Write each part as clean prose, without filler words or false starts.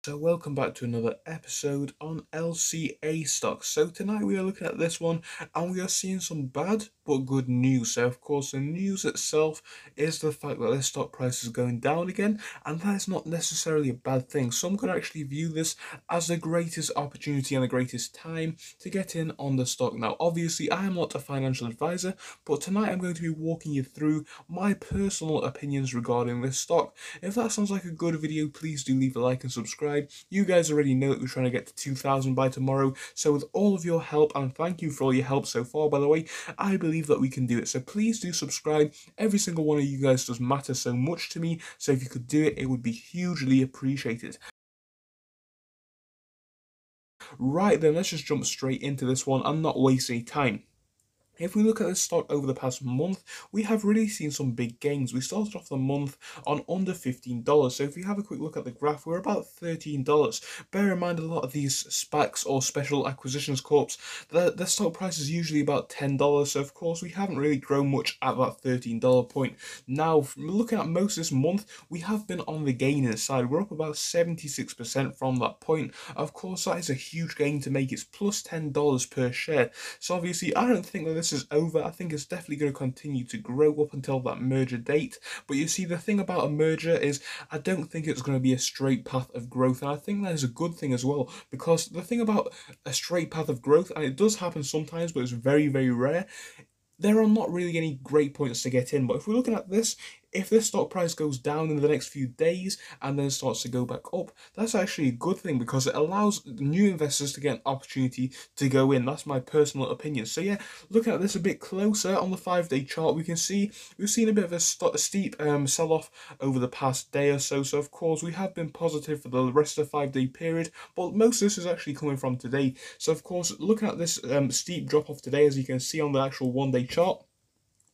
So welcome back to another episode on LCA stocks. So tonight we are looking at this one and we are seeing some bad but good news. So of course the news itself is the fact that this stock price is going down again, and that is not necessarily a bad thing. Some could actually view this as the greatest opportunity and the greatest time to get in on the stock. Now obviously I am not a financial advisor, but tonight I'm going to be walking you through my personal opinions regarding this stock. If that sounds like a good video, please do leave a like and subscribe. You guys already know that we're trying to get to 2,000 by tomorrow, so with all of your help, and thank you for all your help so far by the way, I believe that we can do it. So please do subscribe. Every single one of you guys does matter so much to me, so if you could do it, it would be hugely appreciated. Right then, let's just jump straight into this one and not waste any time. If we look at this stock over the past month, we have really seen some big gains. We started off the month on under $15. So if we have a quick look at the graph, we're about $13. Bear in mind a lot of these SPACs or Special Acquisitions Corps, the stock price is usually about $10. So of course we haven't really grown much at that $13 point. Now looking at most this month, we have been on the gaining side. We're up about 76% from that point. Of course that is a huge gain to make. It's plus $10 per share. So obviously I don't think that this is over. I think it's definitely going to continue to grow up until that merger date. But you see, the thing about a merger is I don't think it's going to be a straight path of growth, and I think that is a good thing as well, because the thing about a straight path of growth, and it does happen sometimes but it's very, very rare, there are not really any great points to get in. But if we're looking at this, if this stock price goes down in the next few days and then starts to go back up, that's actually a good thing because it allows new investors to get an opportunity to go in. That's my personal opinion. So yeah, looking at this a bit closer on the 5-day chart, we can see we've seen a bit of a steep sell-off over the past day or so. So of course we have been positive for the rest of the 5-day period, but most of this is actually coming from today. So of course, looking at this steep drop off today, as you can see on the actual 1-day chart,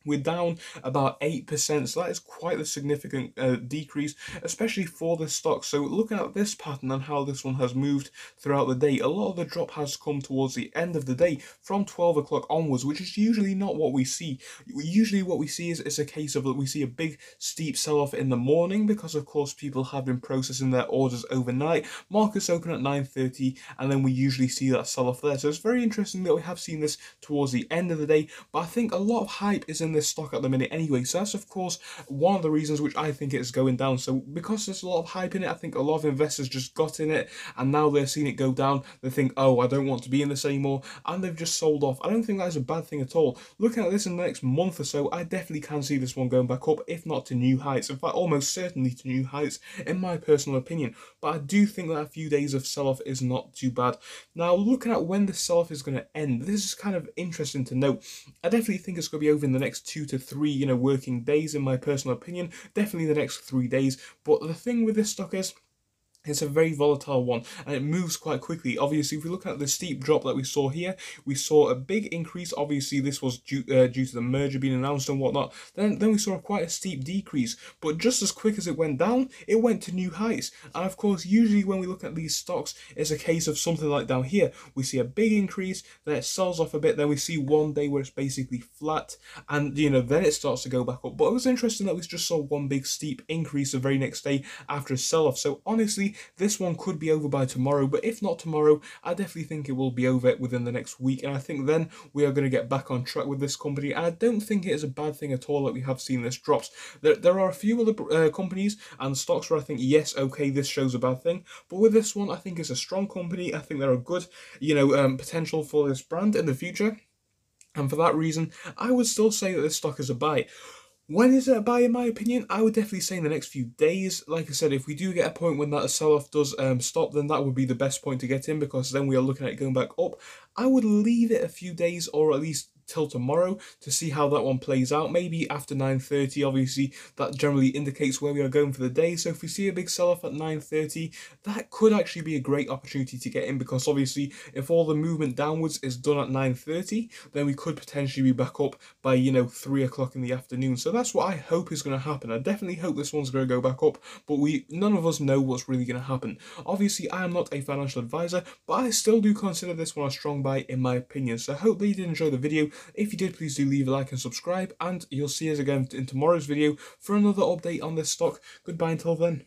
we're down about 8%, so that is quite a significant decrease, especially for this stock. So looking at this pattern and how this one has moved throughout the day, a lot of the drop has come towards the end of the day from 12 o'clock onwards, which is usually not what we see. Usually what we see is a case of that we see a big steep sell-off in the morning because of course people have been processing their orders overnight. Markets open at 9:30 and then we usually see that sell-off there. So it's very interesting that we have seen this towards the end of the day, but I think a lot of hype is in this stock at the minute anyway, so that's of course one of the reasons which I think it's going down. So because there's a lot of hype in it, I think a lot of investors just got in it and now they're seeing it go down, they think, oh, I don't want to be in this anymore, and they've just sold off. I don't think that's a bad thing at all. Looking at this in the next month or so, I definitely can see this one going back up, if not to new heights, in fact almost certainly to new heights in my personal opinion. But I do think that a few days of sell-off is not too bad. Now looking at when the sell-off is going to end, this is kind of interesting to note. I definitely think it's going to be over in the next 2 to 3 working days in my personal opinion, definitely the next 3 days. But the thing with this stock is it's a very volatile one and it moves quite quickly. Obviously, if we look at the steep drop that we saw here, we saw a big increase. Obviously, this was due to the merger being announced and whatnot. Then we saw quite a steep decrease. But just as quick as it went down, it went to new heights. And of course, usually when we look at these stocks, it's a case of something like down here. We see a big increase, then it sells off a bit. Then we see one day where it's basically flat. And, then it starts to go back up. But it was interesting that we just saw one big steep increase the very next day after a sell-off. So honestly, this one could be over by tomorrow, but if not tomorrow, I definitely think it will be over within the next week, and I think then we are going to get back on track with this company, and I don't think it is a bad thing at all that we have seen this drops. There are a few other companies and stocks where I think, yes, okay, this shows a bad thing, but with this one, I think it's a strong company. I think there are good, potential for this brand in the future, and for that reason, I would still say that this stock is a buy. When is it a buy in my opinion? I would definitely say in the next few days. Like I said, if we do get a point when that sell-off does stop, then that would be the best point to get in, because then we are looking at it going back up. I would leave it a few days, or at least till tomorrow, to see how that one plays out. Maybe after 9:30, obviously that generally indicates where we are going for the day. So if we see a big sell-off at 9:30, that could actually be a great opportunity to get in, because obviously if all the movement downwards is done at 9:30, then we could potentially be back up by 3 o'clock in the afternoon. So that's what I hope is going to happen. I definitely hope this one's going to go back up, but none of us know what's really going to happen. Obviously I am not a financial advisor, but I still do consider this one a strong buy in my opinion. So I hope that you did enjoy the video. If you did, please do leave a like and subscribe, and you'll see us again in tomorrow's video for another update on this stock. Goodbye until then.